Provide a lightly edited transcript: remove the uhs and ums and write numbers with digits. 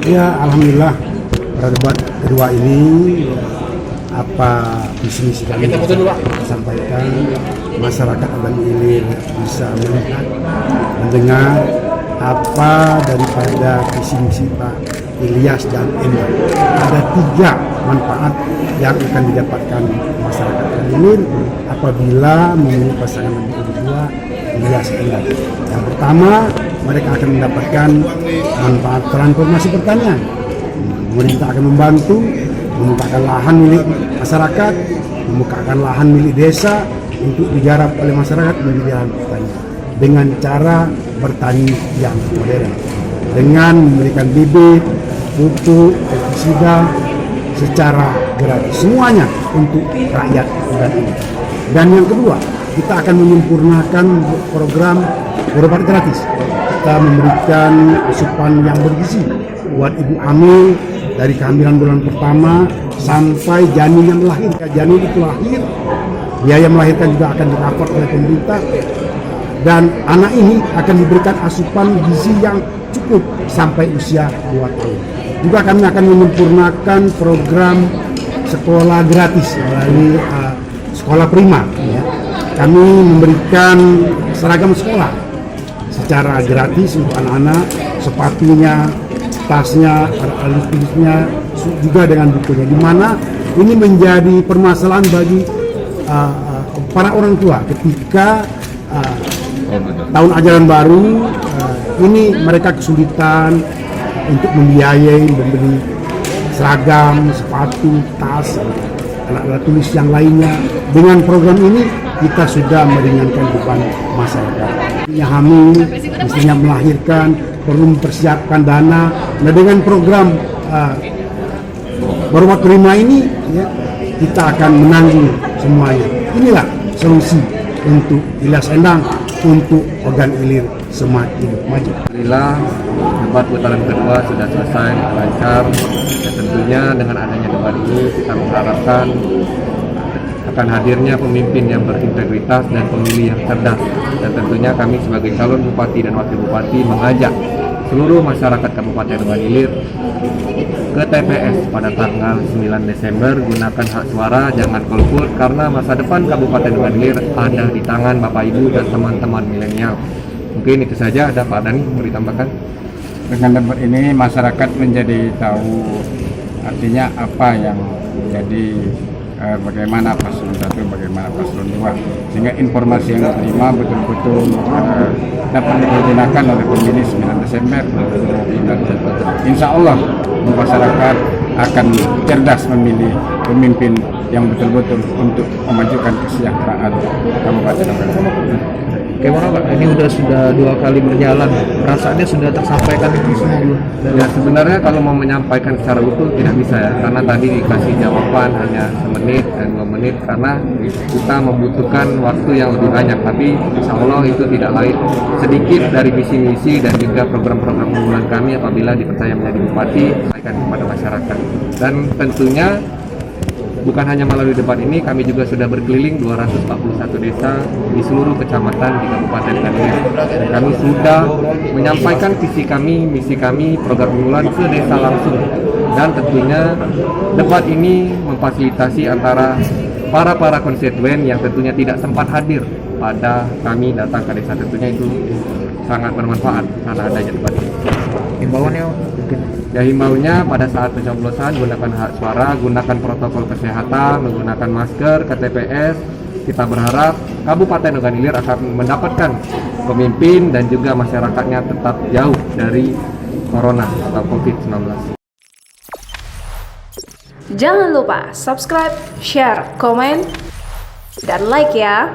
Ya, alhamdulillah pada debat kedua ini apa visi misi kami sampaikan, masyarakat Ogan Ilir bisa melihat, mendengar apa daripada visi misi Pak Ilyas dan Endang. Ada 3 manfaat yang akan didapatkan masyarakat Ogan Ilir apabila memilih pasangan nomor 2 Ilyas Endang. Yang pertama, mereka akan mendapatkan manfaat transformasi pertanian. Pemerintah akan membantu membukakan lahan milik masyarakat, membukakan lahan milik desa untuk digarap oleh masyarakat menjadi lahan pertanian dengan cara bertani yang modern, dengan memberikan bibit, pupuk, pestisida secara gratis, semuanya untuk rakyat Ogan Ilir. Dan yang kedua, kita akan menyempurnakan program berobat gratis. Kita memberikan asupan yang bergizi buat ibu hamil dari kehamilan bulan pertama sampai janinnya melahirkan. Janin itu lahir, biaya melahirkan juga akan di-cover oleh pemerintah, dan anak ini akan diberikan asupan gizi yang cukup sampai usia 2 tahun. Juga kami akan menyempurnakan program sekolah gratis melalui sekolah prima. Ya. Kami memberikan seragam sekolah secara gratis untuk anak-anak, sepatunya, tasnya, alat tulisnya, juga dengan bukunya. Di mana ini menjadi permasalahan bagi para orang tua ketika tahun ajaran baru ini mereka kesulitan untuk membiayai membeli seragam, sepatu, tas, alat tulis yang lainnya. Dengan program ini kita sudah meringankan beban masyarakat. Yang hamil, istrinya melahirkan, perlu mempersiapkan dana. Nah, dengan program berobat prima ini, ya, kita akan menanggung semuanya. Inilah solusi untuk Ilyas Endang, untuk Ogan Ilir semakin maju. Alhamdulillah, debat putaran kedua sudah selesai lancar. Dan tentunya dengan adanya debat ini kita mengharapkan akan hadirnya pemimpin yang berintegritas dan pemilih yang cerdas. Dan tentunya kami sebagai calon bupati dan wakil bupati mengajak seluruh masyarakat Kabupaten Ogan Ilir ke TPS pada tanggal 9 Desember. Gunakan hak suara, jangan golput, karena masa depan Kabupaten Ogan Ilir ada di tangan Bapak Ibu dan teman-teman milenial. Mungkin itu saja. Ada Pak Dhani mau ditambahkan? Dengan debat ini masyarakat menjadi tahu artinya apa yang menjadi bagaimana paslon 1, bagaimana paslon 2, sehingga informasi yang diterima betul-betul dapat digunakan oleh pemilih 9 Desember 2019. Insya Allah masyarakat akan cerdas memilih pemimpin yang betul-betul untuk memajukan kesejahteraan Kabupaten Ogan Ilir. Bagaimana Pak? Ini sudah 2 kali berjalan, perasaannya sudah tersampaikan itu semua belum? Ya sebenarnya kalau mau menyampaikan secara utuh tidak bisa ya, karena tadi dikasih jawaban hanya 1 menit dan 2 menit, karena kita membutuhkan waktu yang lebih banyak. Tapi insya Allah itu tidak lain sedikit dari visi misi dan juga program-program unggulan kami apabila dipercaya menjadi bupati, sampaikan kepada masyarakat. Dan tentunya bukan hanya melalui debat ini, kami juga sudah berkeliling 241 desa di seluruh kecamatan di Kabupaten Ogan Ilir. Dan kami sudah menyampaikan visi kami, misi kami, program unggulan ke desa langsung. Dan tentunya debat ini memfasilitasi antara para konstituen yang tentunya tidak sempat hadir pada kami datang ke desa. Tentunya itu sangat bermanfaat karena adanya debat ini. Himbauannya mungkin? Ya, himbaunya pada saat pencoblosan gunakan hak suara, gunakan protokol kesehatan, menggunakan masker ke TPS. Kita berharap Kabupaten Ogan Ilir akan mendapatkan pemimpin dan juga masyarakatnya tetap jauh dari Corona atau COVID-19. Jangan lupa subscribe, share, komen, dan like ya.